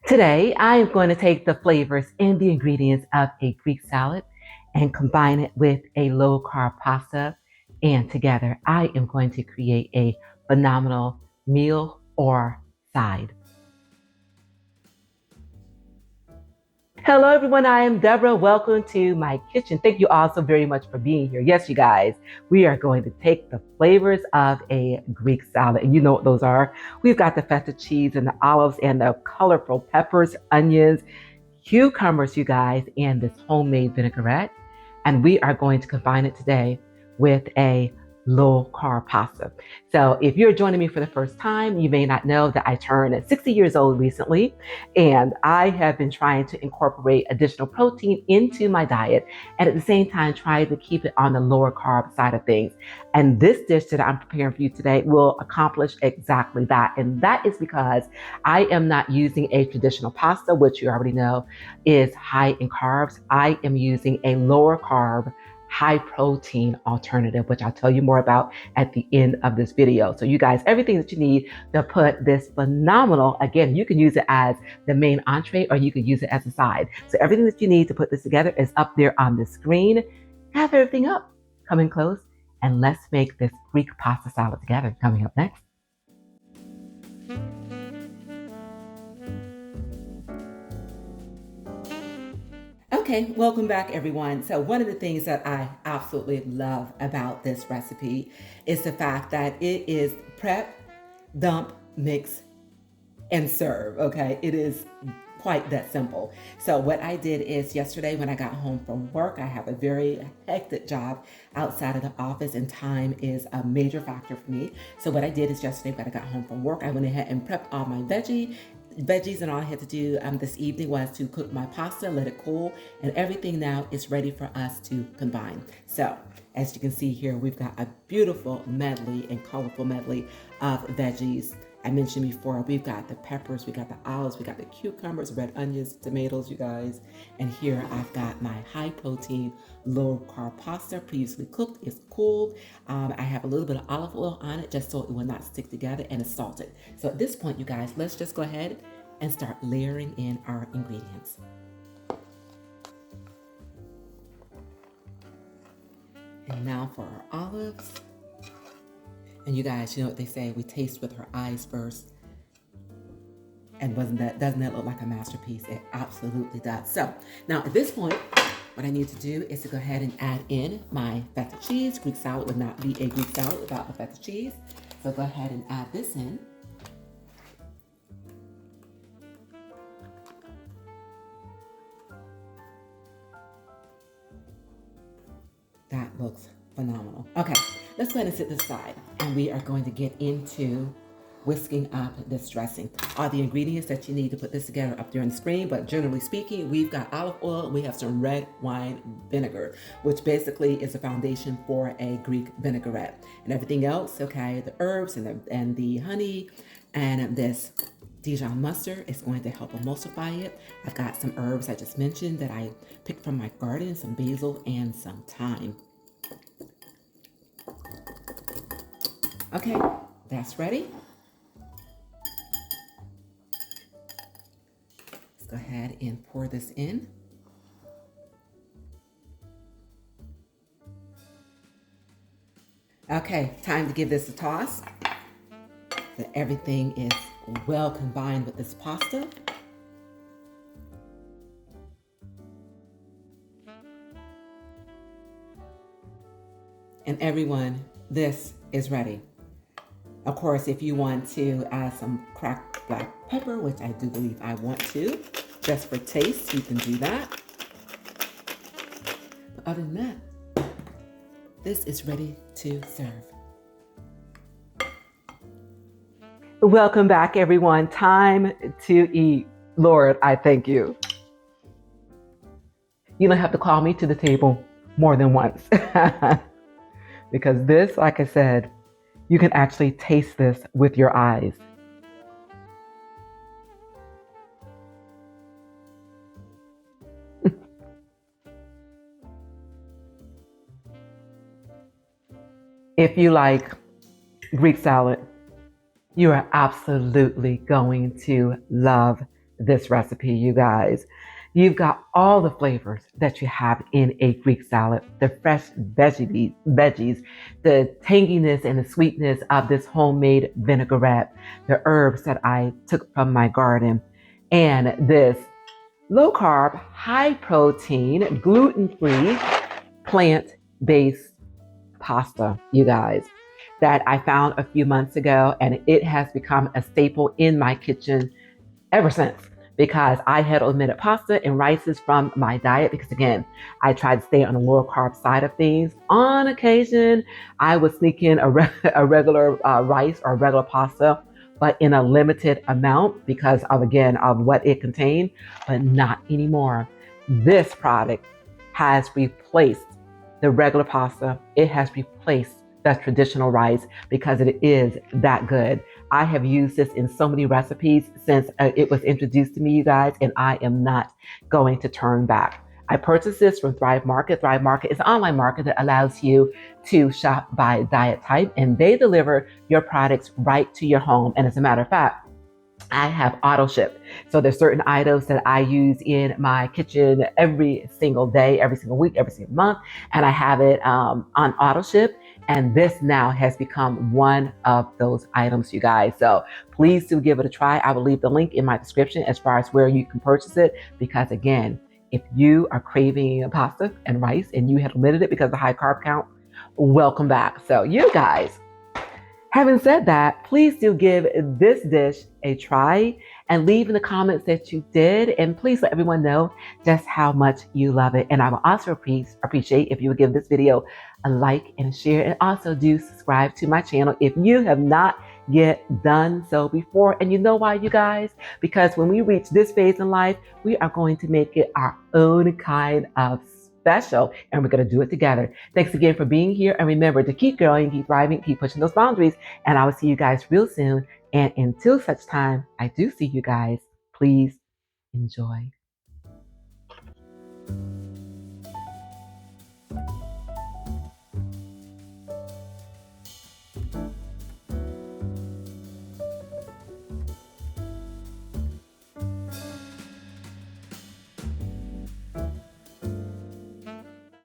Today, I am going to take the flavors and the ingredients of a Greek salad and combine it with a low carb pasta. And together, I am going to create a phenomenal meal or side. Hello, everyone. I am Deborah. Welcome to my kitchen. Thank you all so very much for being here. Yes, you guys, we are going to take the flavors of a Greek salad. And you know what those are. We've got the feta cheese and the olives and the colorful peppers, onions, cucumbers, you guys, and this homemade vinaigrette. And we are going to combine it today with a low carb pasta. So if you're joining me for the first time, you may not know that I turned 60 years old recently, and I have been trying to incorporate additional protein into my diet and at the same time try to keep it on the lower carb side of things. And this dish that I'm preparing for you today will accomplish exactly that. And that is because I am not using a traditional pasta, which you already know is high in carbs. I am using a lower carb, high protein alternative, which I'll tell you more about at the end of this video. So you guys, everything that you need to put this phenomenal, again, you can use it as the main entree or you can use it as a side. So everything that you need to put this together is up there on the screen. Gather everything up, come in close, and let's make this Greek pasta salad together. Coming up next. Okay, welcome back everyone. So one of the things that I absolutely love about this recipe is the fact that it is prep, dump, mix, and serve, okay? It is quite that simple. So what I did is yesterday when I got home from work, I have a very hectic job outside of the office and time is a major factor for me. So what I did is yesterday when I got home from work, I went ahead and prepped all my veggies, and all I had to do this evening was to cook my pasta, let it cool, and everything now is ready for us to combine. So as you can see here, we've got a beautiful medley and colorful medley of veggies. I mentioned before, we've got the peppers, we got the olives, we got the cucumbers, red onions, tomatoes, you guys. And here I've got my high protein, low carb pasta, previously cooked. It's cooled. I have a little bit of olive oil on it just so it will not stick together, and it's salted. So at this point, you guys, let's just go ahead and start layering in our ingredients. And now for our olives. And you guys, you know what they say, we taste with our eyes first. And doesn't that look like a masterpiece? It absolutely does. So now at this point, what I need to do is to go ahead and add in my feta cheese. Greek salad would not be a Greek salad without the feta cheese. So go ahead and add this in. That looks phenomenal. Okay, let's go ahead and set this aside. And we are going to get into whisking up this dressing. All the ingredients that you need to put this together up there on the screen, but generally speaking, we've got olive oil and we have some red wine vinegar, which basically is a foundation for a Greek vinaigrette. And everything else, okay, the herbs and the honey and this Dijon mustard is going to help emulsify it. I've got some herbs I just mentioned that I picked from my garden, some basil and some thyme. Okay, that's ready. Let's go ahead and pour this in. Okay, time to give this a toss. So everything is well combined with this pasta. And everyone, this is ready. Of course, if you want to add some cracked black pepper, which I do believe I want to, just for taste, you can do that. But other than that, this is ready to serve. Welcome back, everyone. Time to eat. Lord, I thank you. You don't have to call me to the table more than once. Because this, like I said, you can actually taste this with your eyes. If you like Greek salad, you are absolutely going to love this recipe, you guys. You've got all the flavors that you have in a Greek salad, the fresh veggies, the tanginess and the sweetness of this homemade vinaigrette, the herbs that I took from my garden, and this low carb, high protein, gluten free, plant based pasta, you guys, that I found a few months ago, and it has become a staple in my kitchen ever since, because I had omitted pasta and rices from my diet because, again, I tried to stay on the lower carb side of things. On occasion, I would sneak in a regular rice or regular pasta, but in a limited amount because of, again, of what it contained, but not anymore. This product has replaced the regular pasta. It has replaced that traditional rice because it is that good. I have used this in so many recipes since it was introduced to me, you guys, and I am not going to turn back. I purchased this from Thrive Market. Thrive Market is an online market that allows you to shop by diet type, and they deliver your products right to your home. And as a matter of fact, I have auto ship. So there's certain items that I use in my kitchen every single day, every single week, every single month, and I have it on auto ship. And this now has become one of those items, you guys. So please do give it a try. I will leave the link in my description as far as where you can purchase it, because again, if you are craving pasta and rice and you have omitted it because of the high carb count, welcome back. So you guys, having said that, please do give this dish a try and leave in the comments that you did. And please let everyone know just how much you love it. And I will also appreciate if you would give this video a like and share. And also do subscribe to my channel if you have not yet done so before. And you know why, you guys? Because when we reach this phase in life, we are going to make it our own kind of special, and we're going to do it together. Thanks again for being here, and remember to keep growing, keep thriving, keep pushing those boundaries, and I will see you guys real soon. And until such time I do see you guys, please enjoy.